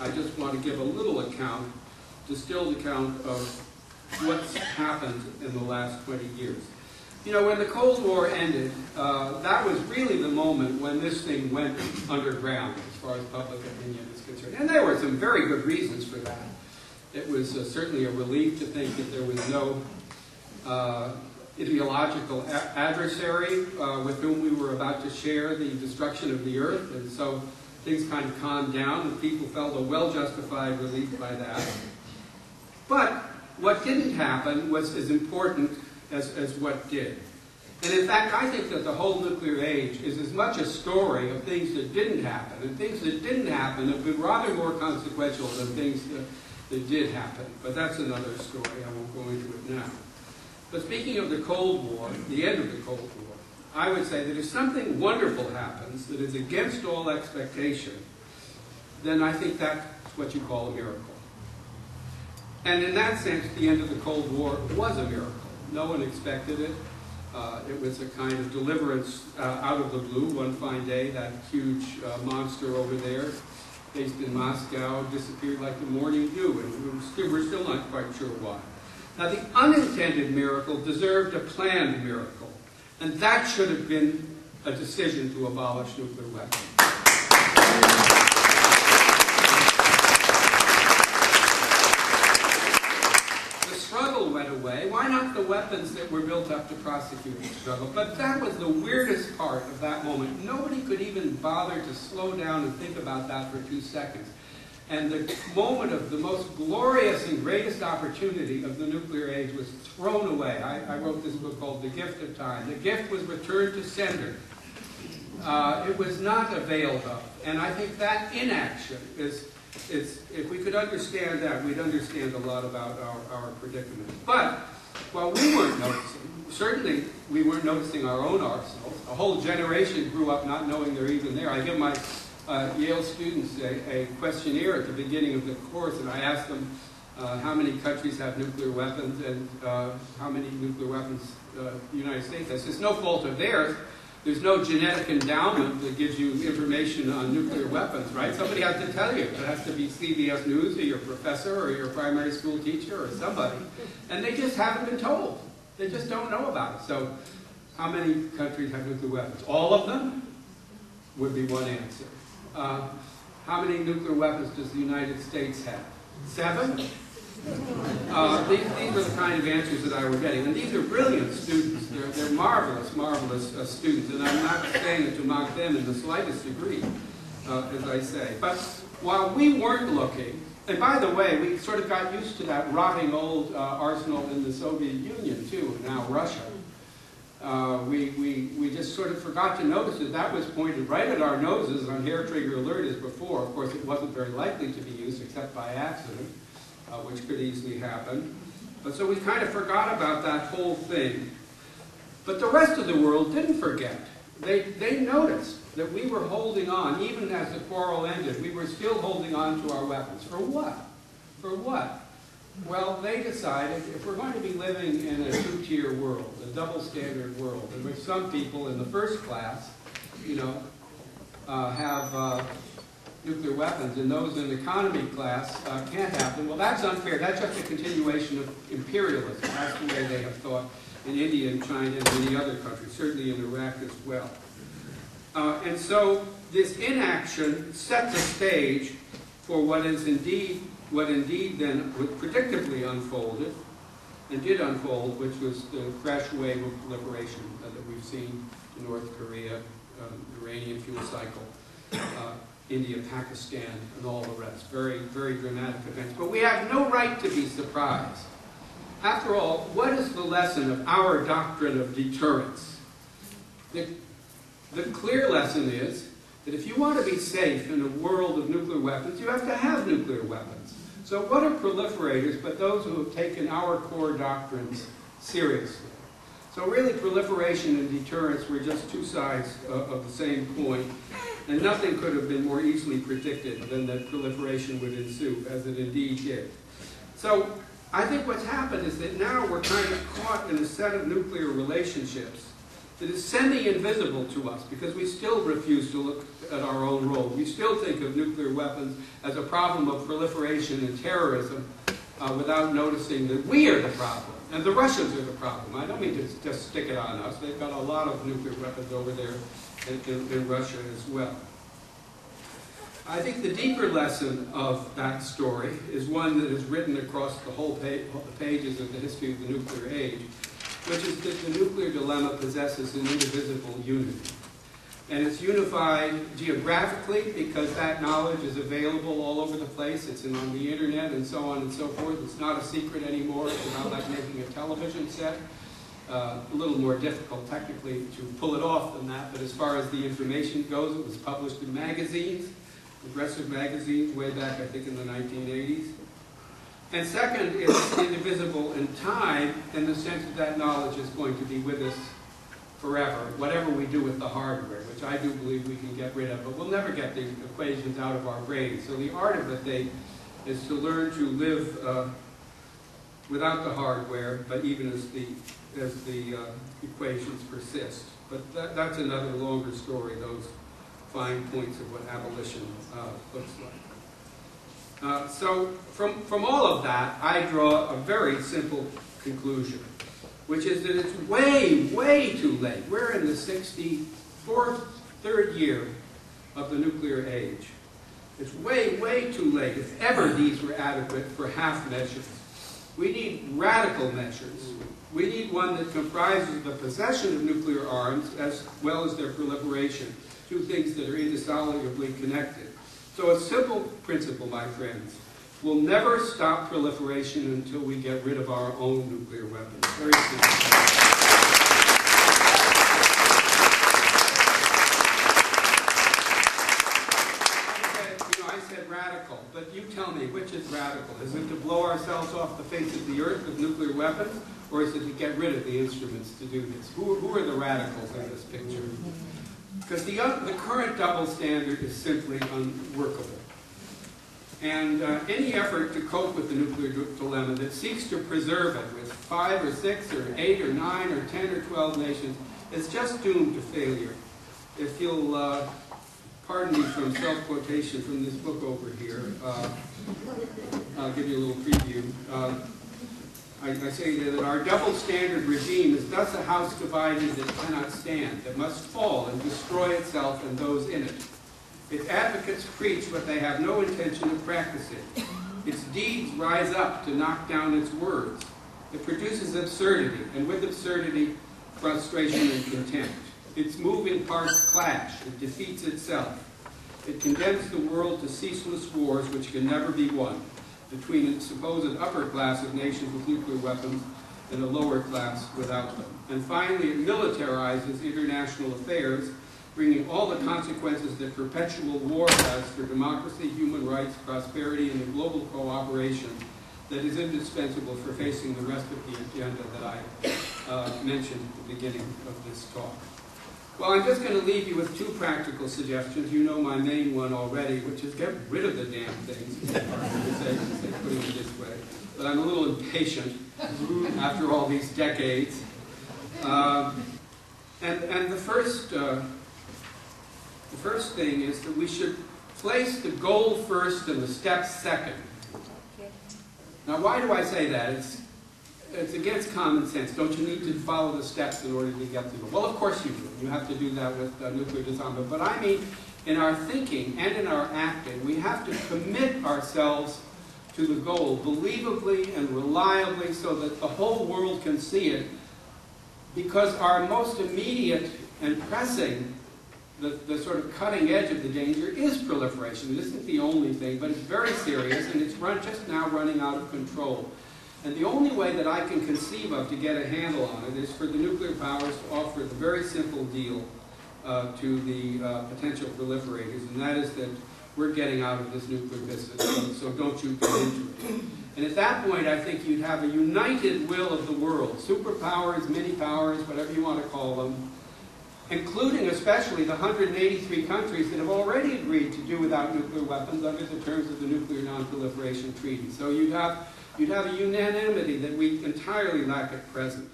I just want to give a little account, distilled account of what's happened in the last 20 years. You know, when the Cold War ended, that was really the moment when this thing went underground as far as public opinion is concerned. And there were some very good reasons for that. It was certainly a relief to think that there was no ideological adversary with whom we were about to share the destruction of the earth, and so things kind of calmed down and people felt a well-justified relief by that. But what didn't happen was as important as what did. And in fact, I think that the whole nuclear age is as much a story of things that didn't happen, and things that didn't happen have been rather more consequential than things that did happen. But that's another story. I won't go into it now. But speaking of the Cold War, the end of the Cold War, I would say that if something wonderful happens that is against all expectation, then I think that's what you call a miracle. And in that sense, the end of the Cold War was a miracle. No one expected it. It was a kind of deliverance out of the blue. One fine day, that huge monster over there, based in Moscow, disappeared like the morning dew, and we're still not quite sure why. Now, the unintended miracle deserved a planned miracle, and that should have been a decision to abolish nuclear weapons. The struggle went away. Why not the weapons that were built up to prosecute the struggle? But that was the weirdest part of that moment. Nobody could even bother to slow down and think about that for 2 seconds. And the moment of the most glorious and greatest opportunity of the nuclear age was thrown away. I wrote this book called The Gift of Time. The gift was returned to sender. It was not availed of. And I think that inaction is if we could understand that, we'd understand a lot about our predicament. But while we weren't noticing, certainly we weren't noticing our own arsenals. A whole generation grew up not knowing they're even there. I give my Yale students a questionnaire at the beginning of the course, and I asked them how many countries have nuclear weapons and how many nuclear weapons the United States has. It's no fault of theirs. There's no genetic endowment that gives you information on nuclear weapons, right? Somebody has to tell you. It has to be CBS News or your professor or your primary school teacher or somebody. And they just haven't been told. They just don't know about it. So how many countries have nuclear weapons? All of them would be one answer. How many nuclear weapons does the United States have? 7? These were the kind of answers that I were getting. And these are brilliant students. They're marvelous, marvelous students. And I'm not saying it to mock them in the slightest degree, as I say. But while we weren't looking, and by the way, we sort of got used to that rotting old arsenal in the Soviet Union, too, and now Russia. We just sort of forgot to notice that that was pointed right at our noses on hair trigger alert as before. Of course, it wasn't very likely to be used except by accident, which could easily happen. But so we kind of forgot about that whole thing. But the rest of the world didn't forget. They noticed that we were holding on, even as the quarrel ended, we were still holding on to our weapons. For what? For what? Well, they decided if we're going to be living in a two-tier world, a double-standard world, in which some people in the first class, you know, have nuclear weapons, and those in the economy class can't have them, well, that's unfair. That's just a continuation of imperialism. That's the way they have thought in India and China and many other countries, certainly in Iraq as well. And so this inaction set the stage for what indeed then predictably unfolded, and did unfold, which was the crash wave of proliferation that we've seen in North Korea, Iranian fuel cycle, India, Pakistan, and all the rest. Very, very dramatic events. But we have no right to be surprised. After all, what is the lesson of our doctrine of deterrence? The clear lesson is that if you want to be safe in a world of nuclear weapons, you have to have nuclear weapons. So what are proliferators but those who have taken our core doctrines seriously? So really proliferation and deterrence were just two sides of the same coin, and nothing could have been more easily predicted than that proliferation would ensue, as it indeed did. So I think what's happened is that now we're kind of caught in a set of nuclear relationships that is semi-invisible to us because we still refuse to look at our own role. We still think of nuclear weapons as a problem of proliferation and terrorism without noticing that we are the problem and the Russians are the problem. I don't mean to just stick it on us. They've got a lot of nuclear weapons over there in Russia as well. I think the deeper lesson of that story is one that is written across the whole pages of the history of the nuclear age, which is that the nuclear dilemma possesses an indivisible unity. And it's unified geographically because that knowledge is available all over the place. It's on the internet and so on and so forth. It's not a secret anymore. It's about like making a television set. A little more difficult technically to pull it off than that, but as far as the information goes, it was published in magazines, progressive magazines, way back I think in the 1980s. And second, it's indivisible in time in the sense that that knowledge is going to be with us forever, whatever we do with the hardware, which I do believe we can get rid of, but we'll never get the equations out of our brains. So the art of the thing is to learn to live without the hardware, but even as the equations persist. But that's another longer story, those fine points of what abolition looks like. So from all of that, I draw a very simple conclusion, which is that it's way, way too late. We're in the 64th, third year of the nuclear age. It's way, way too late, if ever these were adequate, for half measures. We need radical measures. We need one that comprises the possession of nuclear arms as well as their proliferation, two things that are indissolubly connected. So a simple principle, my friends, we'll never stop proliferation until we get rid of our own nuclear weapons. Very simple. I said radical, but you tell me, which is radical? Is it to blow ourselves off the face of the earth with nuclear weapons, or is it to get rid of the instruments to do this? Who are the radicals in this picture? Because the current double standard is simply unworkable. And any effort to cope with the nuclear dilemma that seeks to preserve it with 5 or 6 or 8 or 9 or 10 or 12 nations is just doomed to failure. If you'll pardon me from self-quotation from this book over here, I'll give you a little preview. I say that our double standard regime is thus a house divided that cannot stand, that must fall and destroy itself and those in it. Its advocates preach what they have no intention of practicing. Its deeds rise up to knock down its words. It produces absurdity, and with absurdity, frustration and contempt. Its moving parts clash. It defeats itself. It condemns the world to ceaseless wars which can never be won between its supposed upper class of nations with nuclear weapons and a lower class without them. And finally, it militarizes international affairs, bringing all the consequences that perpetual war has for democracy, human rights, prosperity, and the global cooperation that is indispensable for facing the rest of the agenda that I mentioned at the beginning of this talk. Well, I'm just going to leave you with 2 practical suggestions. You know my main one already, which is get rid of the damn things, putting it this way. But I'm a little impatient after all these decades. And the first thing is that we should place the goal first and the steps second. Now, why do I say that? It's against common sense. Don't you need to follow the steps in order to get to it? Well, of course you do. You have to do that with nuclear disarmament. But I mean, in our thinking and in our acting, we have to commit ourselves to the goal believably and reliably so that the whole world can see it, because our most immediate and pressing, the sort of cutting edge of the danger is proliferation. It isn't the only thing, but it's very serious, and it's just now running out of control. And the only way that I can conceive of to get a handle on it is for the nuclear powers to offer the very simple deal to the potential proliferators, and that is that we're getting out of this nuclear business, so don't you get into it. And at that point, I think you'd have a united will of the world, superpowers, mini-powers, whatever you want to call them, including especially the 183 countries that have already agreed to do without nuclear weapons under the terms of the Nuclear Non-Proliferation Treaty. So you'd have a unanimity that we entirely lack at present.